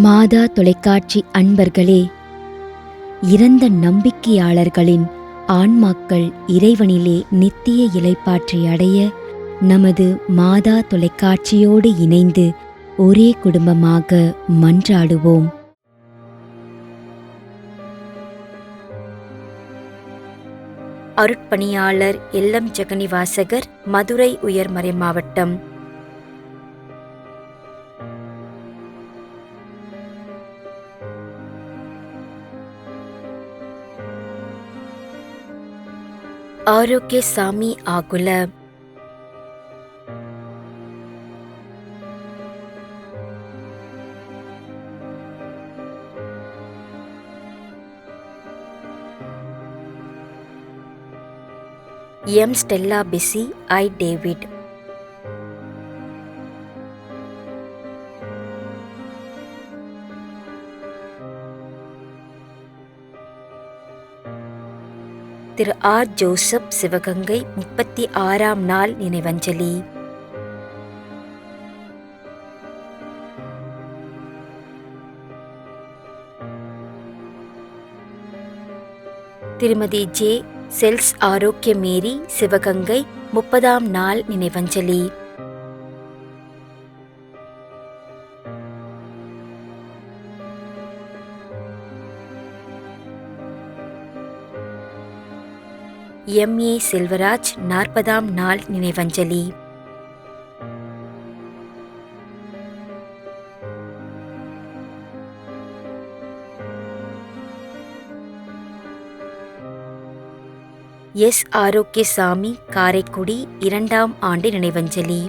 மாதா தொலைக்காட்சி அன்பர்களே, இறந்த நம்பிக்கையாளர்களின் ஆன்மாக்கள் இறைவனிலே நித்திய இளைப்பாற்றி அடைய நமது மாதா தொலைக்காட்சியோடு இணைந்து ஒரே குடும்பமாக மன்றாடுவோம். அருட்பணியாளர் எல்லம் ஜெகனிவாசகர், மதுரை உயர்மறை மாவட்டம். ஆரோக்கியசாமி ஆகுல. எம் ஸ்டெல்லா பிசி, ஐ டேவிட். திரு ஆர் ஜோசப், சிவகங்கை, 36ஆம் நாள் நினைவஞ்சலி. திருமதி ஜே செல்ஸ் ஆரோக்கிய மேரி, சிவகங்கை, 30ஆம் நாள் நினைவஞ்சலி. எம் ஏ செல்வராஜ், 40ஆம் நாள் நினைவஞ்சலி. எஸ் ஆரோக்கியசாமி, காரைக்குடி, 2ஆம் ஆண்டு நினைவஞ்சலி.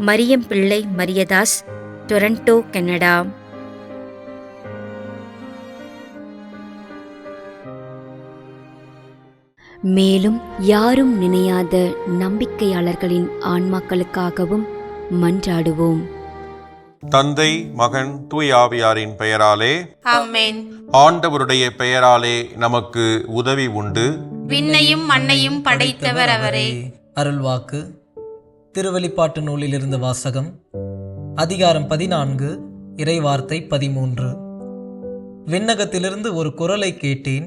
மரியம் பிள்ளை மரியதாஸ், டொரண்டோ, கனடா. மேலும் யாரும் நினையாத நம்பிக்கையாளர்களின் ஆன்மாக்களுக்காகவும் மன்றாடுவோம். தந்தை, மகன், தூய ஆவியாரின் பெயராலே ஆமென். ஆண்டவருடைய பெயராலே நமக்கு உதவி உண்டு. விண்ணையும் மண்ணையும் படைத்தவர் அவரே. அருள்வாக்கு. திருவெளிப்பாட்டு நூலிலிருந்து வாசகம். அதிகாரம் 14, இறைவார்த்தை 13. விண்ணகத்திலிருந்து ஒரு குரலை கேட்டேன்.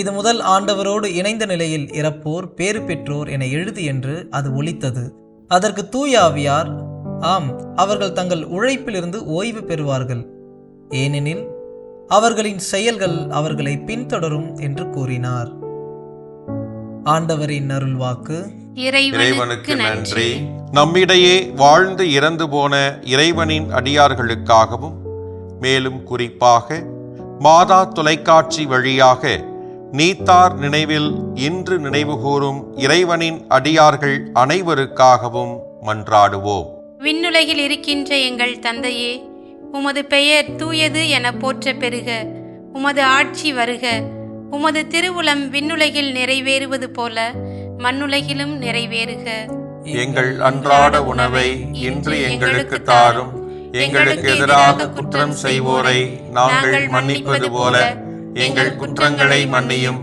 இது முதல் ஆண்டவரோடு இணைந்த நிலையில் இறப்போர் பேறு பெற்றோர் என எழுது என்று அது ஒலித்தது. அதற்கு தூய ஆவியார், ஆம், அவர்கள் தங்கள் உழைப்பிலிருந்து ஓய்வு பெறுவார்கள், ஏனெனில் அவர்களின் செயல்கள் அவர்களை பின்தொடரும் என்று கூறினார். ஆண்டவரின் அருள்வாக்கு. இறைவனுக்கு நன்றி. நம்மிடையே வாழ்ந்து இறந்து போன இறைவனின் அடியார்களுக்காகவும், மேலும் குறிப்பாக மாதா தொலைக்காட்சி வழியாக நீத்தார் நினைவில் இன்று நினைவுகூரும் இறைவனின் அடியார்கள் அனைவருக்காகவும் மன்றாடுவோம். விண்ணுலகில் இருக்கின்ற எங்கள் தந்தையே, உமது பெயர் தூயது என போற்ற பெறுக. உமது ஆட்சி வருக. உமது திருவுளம் விண்ணுலகில் நிறைவேறுவது போல மண்ணுலகிலும் நிறைவேறுக. எங்கள் அன்றாட உணவை இன்று எங்களுக்கு தாரும். எங்களுக்கு எதிராக குற்றம் செய்வோரை நாங்கள் மன்னிப்பது போல எங்கள் குற்றங்களை மன்னியும்.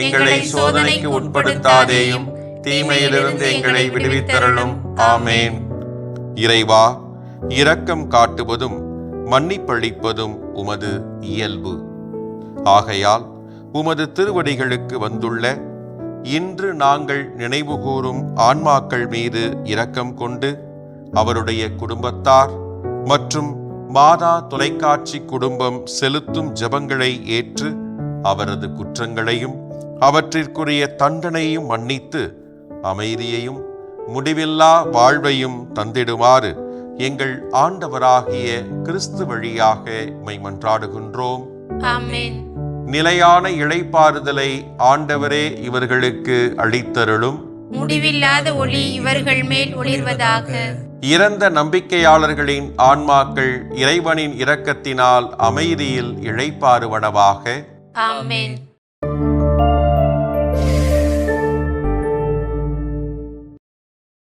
எங்களை சோதனைக்கு உட்படுத்தாதேயும், தீமையிலிருந்து எங்களை விடுவித்தருளும். ஆமேன். இறைவா, இரக்கம் காட்டுவதும் மன்னிப்பளிப்பதும் உமது இயல்பு. ஆகையால் உமது திருவடிகளுக்கு வந்துள்ள இன்று நாங்கள் நினைவுகூரும் ஆன்மாக்கள் மீது இரக்கம் கொண்டு அவருடைய குடும்பத்தார் மற்றும் மாதா தொலைக்காட்சி குடும்பம் செலுத்தும் ஜெபங்களை ஏற்று அவரது குற்றங்களையும் அவற்றிற்குரிய தண்டனையும் மன்னித்து அமைதியையும் முடிவில்லா வாழ்வையும் தந்திடுமாறு எங்கள் ஆண்டவராகிய கிறிஸ்து வழியாக உம்மை மன்றாடுகின்றோம். ஆமென். நிலையான இளைப்பாறுதலை ஆண்டவரே இவர்களுக்கு அளித்தருளும். முடிவில்லாத ஒளி இவர்கள் மேல் ஒளிர்வதாக. இறந்த நம்பிக்கையாளர்களின் ஆன்மாக்கள் இறைவனின் இரக்கத்தினால் அமைதியில் இளைப்பாறுவனவாக. ஆமென்.